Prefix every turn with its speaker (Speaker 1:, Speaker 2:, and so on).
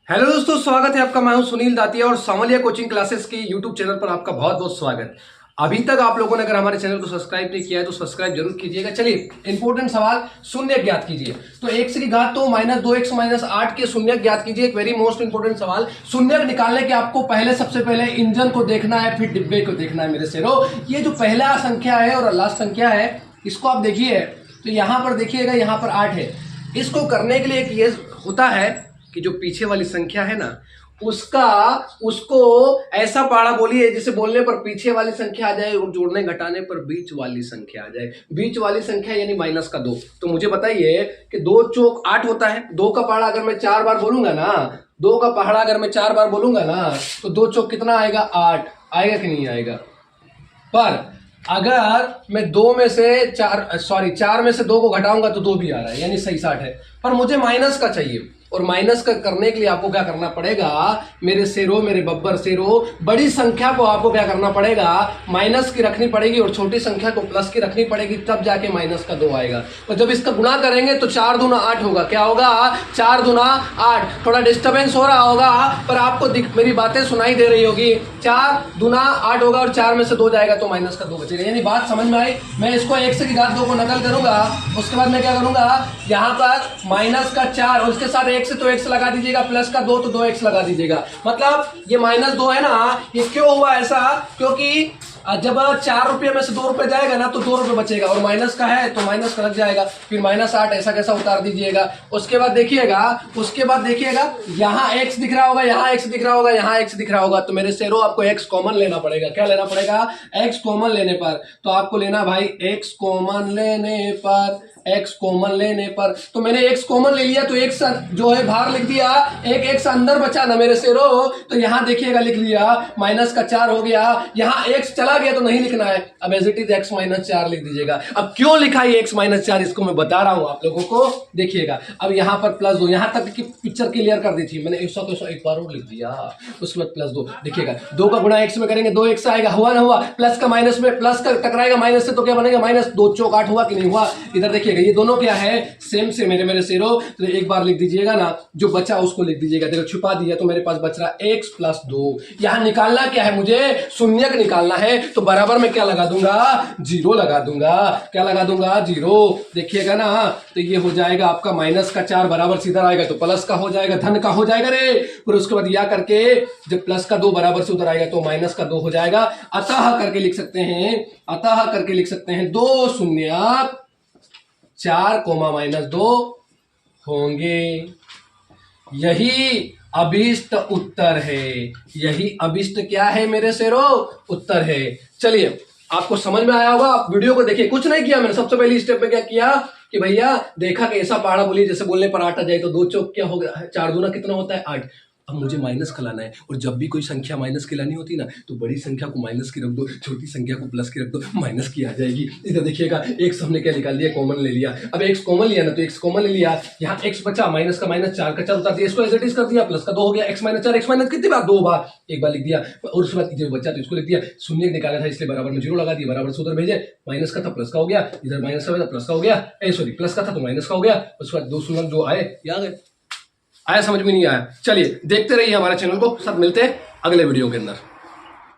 Speaker 1: Hello दोस्तों, स्वागत है आपका। मैं हूं सुनील दातिया और सामलिया कोचिंग क्लासेस की यूट्यूब चैनल पर आपका बहुत बहुत स्वागत। अभी तक आप लोगों ने अगर हमारे चैनल को सब्सक्राइब नहीं किया है तो सब्सक्राइब जरूर कीजिएगा। चलिए, इंपॉर्टेंट सवाल, शून्य ज्ञात कीजिए। तो x की घात तो -2x-8 के शून्य ज्ञात कीजिए। एक वेरी मोस्ट इंपोर्टेंट सवाल। शून्य निकालने के आपको सबसे पहले इंजन को देखना है, फिर डिब्बे को देखना है। मेरे शेरों, ये जो पहला संख्या है और लास्ट संख्या है, इसको आप देखिए। तो यहां पर देखिएगा, यहां पर 8 है। इसको करने के लिए एक ये होता है कि जो पीछे वाली संख्या है ना, उसको ऐसा पहाड़ा बोलिए जिसे बोलने पर पीछे वाली संख्या आ जाए और जोड़ने घटाने पर बीच वाली संख्या आ जाए। बीच वाली संख्या यानी -2। तो मुझे बताइए कि 2 चौक 8 होता है। 2 का पहाड़ा अगर मैं 4 बार बोलूंगा ना, 2 का पहाड़ा अगर मैं 4 बार बोलूंगा ना, तो 2 चौक कितना आएगा? 8 आएगा कि नहीं आएगा? पर अगर मैं 4 में से 2 को घटाऊंगा तो 2 भी आ रहा है, यानी सही 60 है। पर मुझे माइनस का चाहिए, और माइनस का करने के लिए आपको क्या करना पड़ेगा? मेरे शेरों, मेरे बब्बर शेरों, बड़ी संख्या को आपको क्या करना पड़ेगा? माइनस की रखनी पड़ेगी और छोटी संख्या को प्लस की रखनी पड़ेगी, तब जाके -2 आएगा। और जब इसका गुणा करेंगे तो 4 दूना 8 होगा। क्या होगा? 4 दूना 8। थोड़ा डिस्टर्बेंस हो रहा होगा, पर आपको मेरी बातें सुनाई दे रही होगी। 4 दूना 8 होगा और 4 में से 2 जाएगा तो -2 बचेगा। यानी बात समझ में आई? मैं इसको x की घात 2 को नकल करूंगा, उसके बाद मैं क्या करूंगा? यहां पर -4 और उसके साथ x तो x लगा दीजिएगा, +2 तो 2x लगा दीजिएगा। मतलब ये -2 है ना, ये क्यों हुआ ऐसा? क्योंकि जब 4 रुपये में से 2 रुपये जाएगा ना, तो 2 रुपये बचेगा, और माइनस का है तो माइनस का लग जाएगा। फिर -8 ऐसा कैसा उतार दीजिएगा। उसके बाद देखिएगा यहाँ x दिख रहा होगा, यहाँ x दिख रहा होगा, यहाँ x दिख रहा होगा। तो मेरे शेरों, आपको x कॉमन लेना पड़ेगा। क्या लेना पड़ेगा? x कॉमन लेने पर। तो आपको लेना भाई x कॉमन लेने पर। तो मैंने x कॉमन ले लिया तो x जो है बाहर लिख दिया, एक x अंदर बचा ना मेरे शेरों। तो यहां देखिएगा, लिख लिया, -4 हो गया। यहां x चला गया तो नहीं लिखना है, अब एज इट इज x -4 लिख दीजिएगा। अब क्यों लिखा ये x -4, इसको मैं बता रहा हूं आप लोगों को। देखिएगा, अब यहां पर +2, यहां तक की पिक्चर क्लियर कर दी थी मैंने। 100 एक बार और लिख दिया, उसके बाद +2। देखिएगा, 2 का गुणा x में करेंगे 2x आएगा। हुआ ना हुआ? प्लस का माइनस में, प्लस का टकराएगा माइनस से तो क्या बनेगा? -2 चौक 8 हुआ कि नहीं हुआ? इधर देखिए, ये दोनों क्या है? सेम से मेरे शेरों। तो एक बार लिख दीजिएगा ना, जो बचा उसको लिख दीजिएगा। देखो, छुपा दिया तो मेरे पास बच रहा x + 2। यहां निकालना क्या है? मुझे शून्यक निकालना है। तो बराबर में क्या लगा दूंगा? 0 लगा दूंगा। क्या लगा दूंगा? 0। देखिएगा ना, तो ये हो जाएगा आपका -4 बराबर सीधा आएगा तो प्लस का हो जाएगा, धन का हो जाएगा रे। फिर उसके बाद या करके जब +2 बराबर से उधर आएगा तो -2 हो जाएगा। अतः करके लिख सकते हैं 2 शून्य 4, -2 होंगे। यही अभिष्ट उत्तर है। यही अभिष्ट क्या है मेरे शेरों? उत्तर है। चलिए, आपको समझ में आया होगा। आप वीडियो को देखिए। कुछ नहीं किया मैंने। सबसे पहली स्टेप में क्या किया कि भैया देखा कि ऐसा पहाड़ा बोलिए जैसे बोलने पर 8 आ जाए। तो 2 चौक क्या हो गया? 4 दूना कितना होता है? 8। अब मुझे माइनस का लाना है, और जब भी कोई संख्या माइनस की लानी होती है ना, तो बड़ी संख्या को माइनस की रख दो, छोटी संख्या को प्लस की रख दो, माइनस की आ जाएगी। इधर देखिएगा, x हमने क्या निकाल लिया? कॉमन ले लिया। अब x कॉमन लिया ना, तो x कॉमन ले लिया। यहाँ x बचा, माइनस का -4 का 4 उतार दिया, इसको एज इट इज कर दिया, प्लस का 2 हो गया। x -4, x माइनस कितनी बार? 2 बार। एक बार लिख दिया, और उसके बाद जो बचा तो इसको लिख दिया। शून्य निकाला था इसलिए बराबर में 0 लगा दिया, बराबर से उधर भेजे। माइनस का था प्लस का हो गया, इधर माइनस का था प्लस का हो गया। प्लस का था तो माइनस का हो गया। उसके बाद 2 शून्य जो आए, ये आ गए। आया समझ में? नहीं आया? चलिए, देखते रहिए हमारे चैनल को। साथ मिलते हैं अगले वीडियो के अंदर।